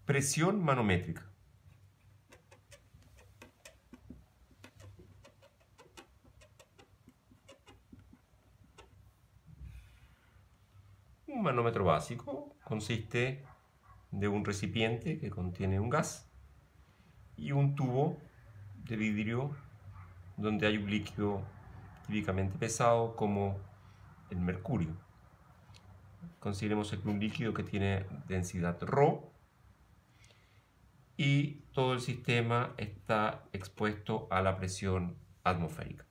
Presión manométrica. Un manómetro básico consiste de un recipiente que contiene un gas y un tubo de vidrio donde hay un líquido típicamente pesado como el mercurio. Consideremos que un líquido que tiene densidad ρ y todo el sistema está expuesto a la presión atmosférica.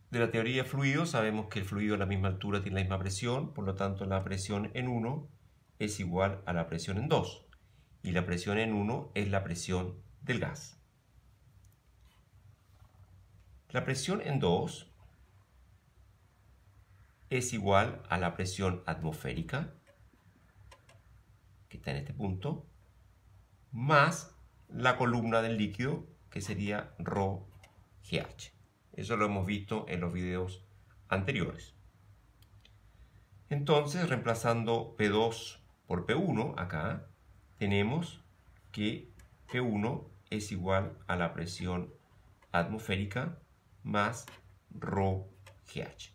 De la teoría de fluidos sabemos que el fluido a la misma altura tiene la misma presión, por lo tanto la presión en 1 es igual a la presión en 2 y la presión en 1 es la presión del gas. La presión en 2 es igual a la presión atmosférica, que está en este punto, más la columna del líquido, que sería ρGH. Eso lo hemos visto en los videos anteriores. Entonces, reemplazando P2 por P1, acá tenemos que P1 es igual a la presión atmosférica más ρGH.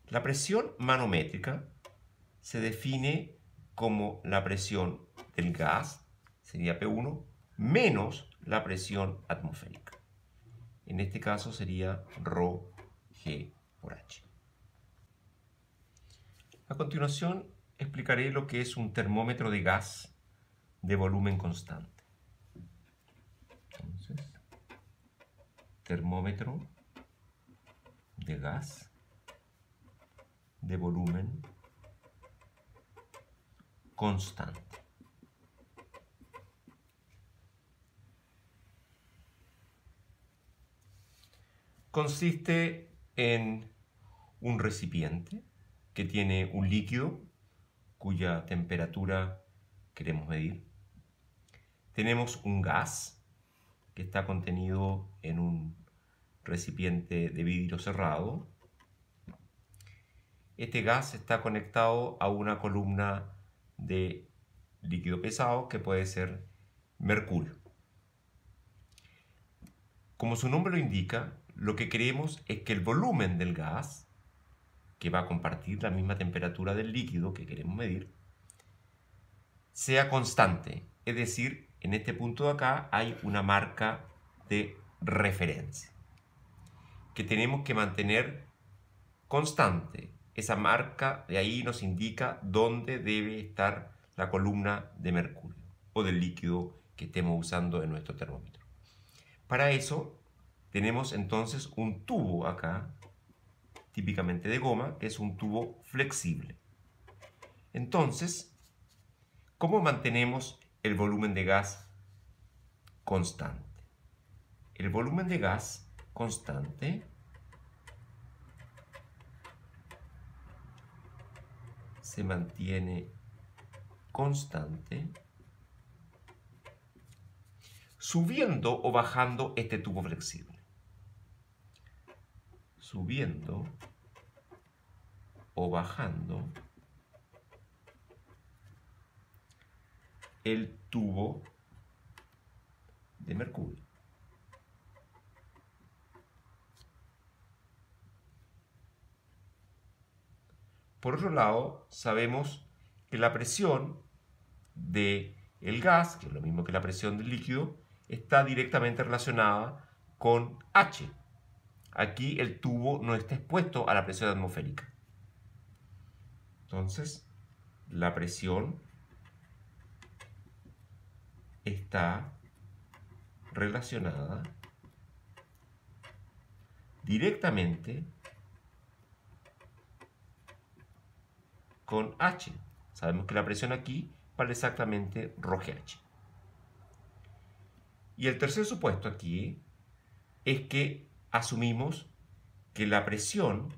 La presión manométrica se define como la presión del gas, sería P1, menos la presión atmosférica. En este caso sería ρG por H. A continuación explicaré lo que es un termómetro de gas de volumen constante. Entonces, termómetro de gas de volumen constante. Consiste en un recipiente que tiene un líquido cuya temperatura queremos medir. Tenemos un gas que está contenido en un recipiente de vidrio cerrado. Este gas está conectado a una columna de líquido pesado que puede ser mercurio. Como su nombre lo indica, lo que queremos es que el volumen del gas, que va a compartir la misma temperatura del líquido que queremos medir, sea constante. Es decir, en este punto de acá hay una marca de referencia que tenemos que mantener constante. Esa marca de ahí nos indica dónde debe estar la columna de mercurio o del líquido que estemos usando en nuestro termómetro. Para eso tenemos entonces un tubo acá, típicamente de goma, que es un tubo flexible. Entonces, ¿cómo mantenemos el volumen de gas constante? El volumen de gas constante se mantiene constante subiendo o bajando este tubo flexible. Subiendo o bajando el tubo de mercurio. Por otro lado, sabemos que la presión del gas, que es lo mismo que la presión del líquido, está directamente relacionada con H. Aquí el tubo no está expuesto a la presión atmosférica. Entonces, la presión está relacionada directamente con H. Sabemos que la presión aquí vale exactamente ρGH. Y el tercer supuesto aquí es que asumimos que la presión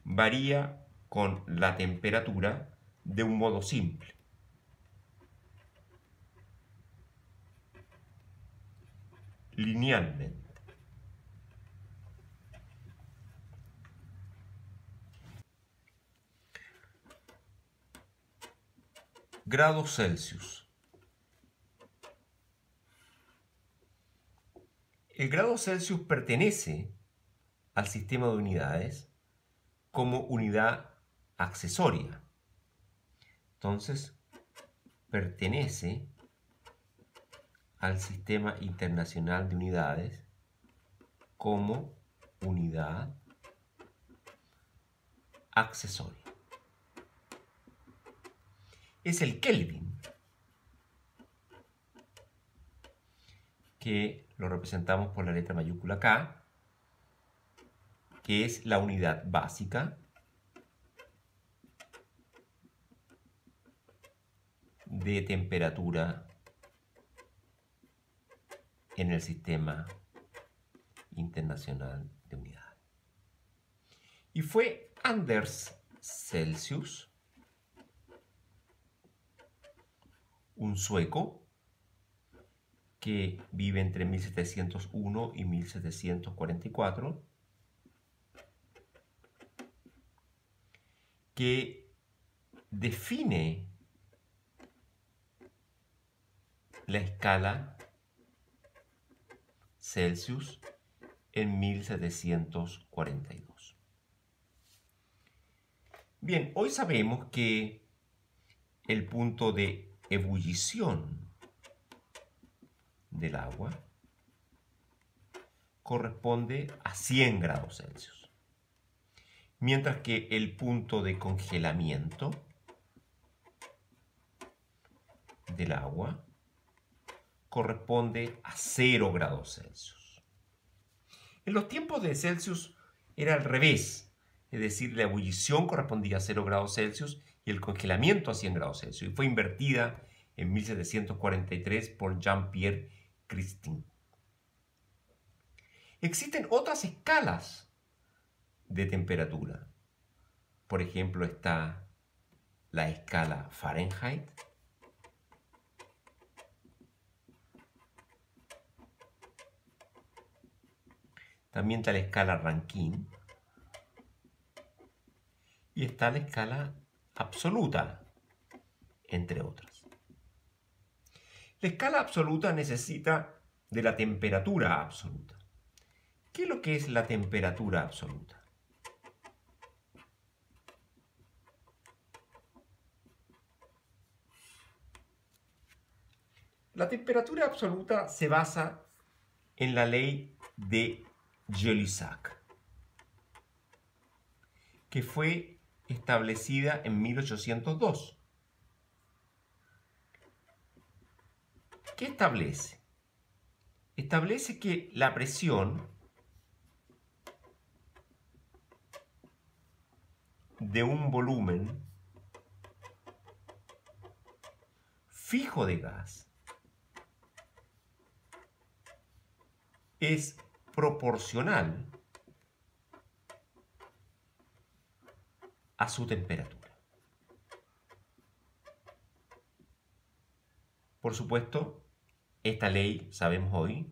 varía con la temperatura de un modo simple. Linealmente. Grados Celsius. El grado Celsius pertenece al sistema de unidades como unidad accesoria. Entonces, pertenece al Sistema Internacional de Unidades como unidad accesoria. Es el Kelvin, que lo representamos por la letra mayúscula K, que es la unidad básica de temperatura en el Sistema Internacional de Unidades. Y fue Anders Celsius, un sueco que vive entre 1701 y 1744, que define la escala Celsius en 1742. Bien, hoy sabemos que el punto de ebullición del agua corresponde a 100 grados Celsius, mientras que el punto de congelamiento del agua corresponde a 0 grados Celsius. En los tiempos de Celsius era al revés, es decir, la ebullición correspondía a 0 grados Celsius y el congelamiento a 100 grados Celsius, y fue invertida en 1743 por Jean-Pierre Christine. Existen otras escalas de temperatura. Por ejemplo, está la escala Fahrenheit, también está la escala Rankine y está la escala absoluta, entre otras. La escala absoluta necesita de la temperatura absoluta. ¿Qué es lo que es la temperatura absoluta? La temperatura absoluta se basa en la ley de Joliot-Curie, que fue establecida en 1802. ¿Qué establece? Establece que la presión de un volumen fijo de gas es proporcional a su temperatura. Por supuesto, esta ley, sabemos hoy,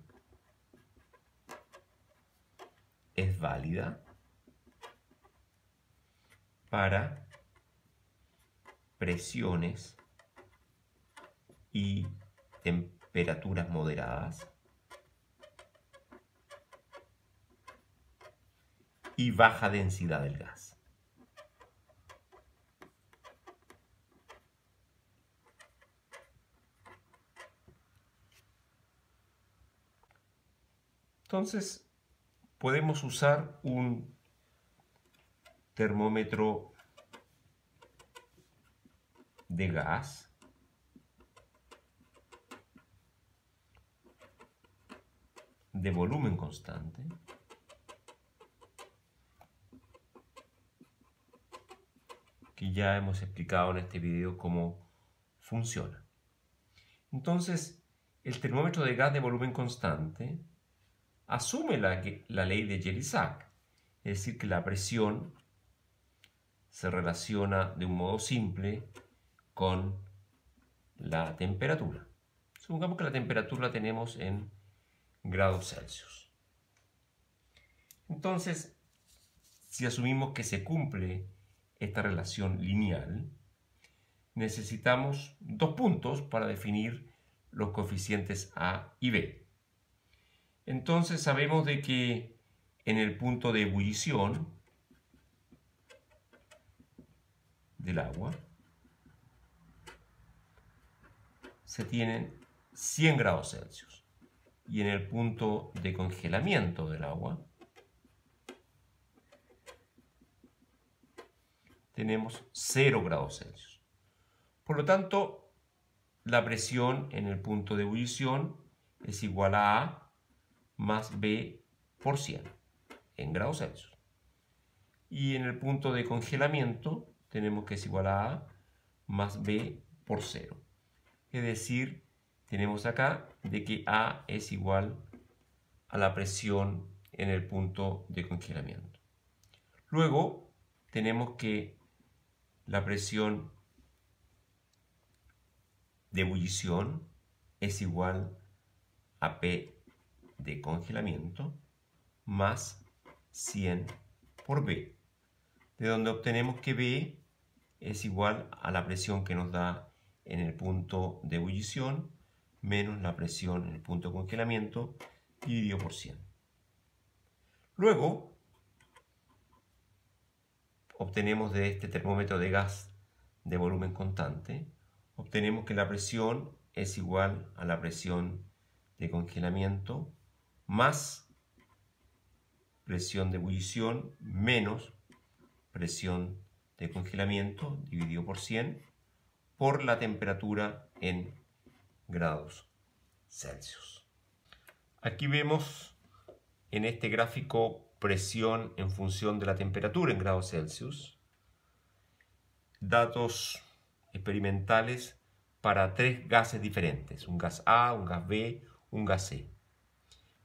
es válida para presiones y temperaturas moderadas y baja densidad del gas. Entonces, podemos usar un termómetro de gas de volumen constante que ya hemos explicado en este video cómo funciona. Entonces, el termómetro de gas de volumen constante asume la ley de Joliot-Curie, es decir, que la presión se relaciona de un modo simple con la temperatura. Supongamos que la temperatura la tenemos en grados Celsius. Entonces, si asumimos que se cumple esta relación lineal, necesitamos 2 puntos para definir los coeficientes A y B. Entonces sabemos de que en el punto de ebullición del agua se tienen 100 grados Celsius y en el punto de congelamiento del agua tenemos 0 grados Celsius. Por lo tanto, la presión en el punto de ebullición es igual a A más B por 100 en grados Celsius. Y en el punto de congelamiento tenemos que es igual a A más B por 0. Es decir, tenemos acá de que A es igual a la presión en el punto de congelamiento. Luego tenemos que la presión de ebullición es igual a P de congelamiento más 100 por B, de donde obtenemos que B es igual a la presión que nos da en el punto de ebullición menos la presión en el punto de congelamiento dividido por 100. Luego obtenemos de este termómetro de gas de volumen constante, obtenemos que la presión es igual a la presión de congelamiento más presión de ebullición menos presión de congelamiento dividido por 100 por la temperatura en grados Celsius. Aquí vemos en este gráfico presión en función de la temperatura en grados Celsius, datos experimentales para 3 gases diferentes, un gas A, un gas B, un gas C.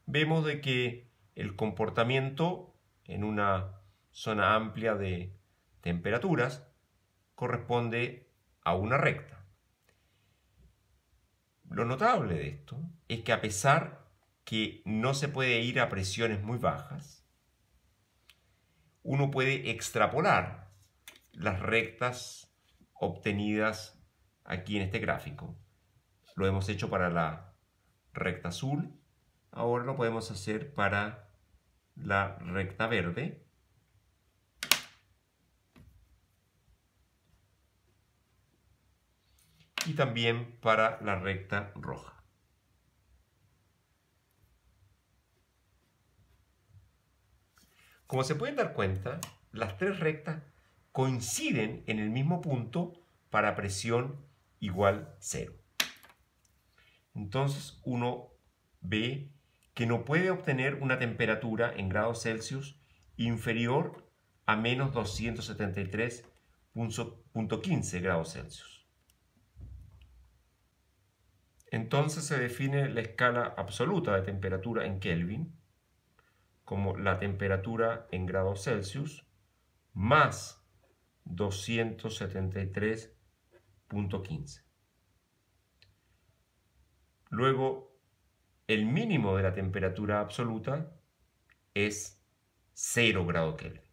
Vemos de que el comportamiento en una zona amplia de temperaturas corresponde a una recta. Lo notable de esto es que a pesar que no se puede ir a presiones muy bajas, uno puede extrapolar las rectas obtenidas aquí en este gráfico. Lo hemos hecho para la recta azul, ahora lo podemos hacer para la recta verde. Y también para la recta roja. Como se pueden dar cuenta, las 3 rectas coinciden en el mismo punto para presión igual 0. Entonces uno ve que no puede obtener una temperatura en grados Celsius inferior a menos 273.15 grados Celsius. Entonces se define la escala absoluta de temperatura en Kelvin como la temperatura en grados Celsius más 273.15. Luego, el mínimo de la temperatura absoluta es 0 grados Kelvin.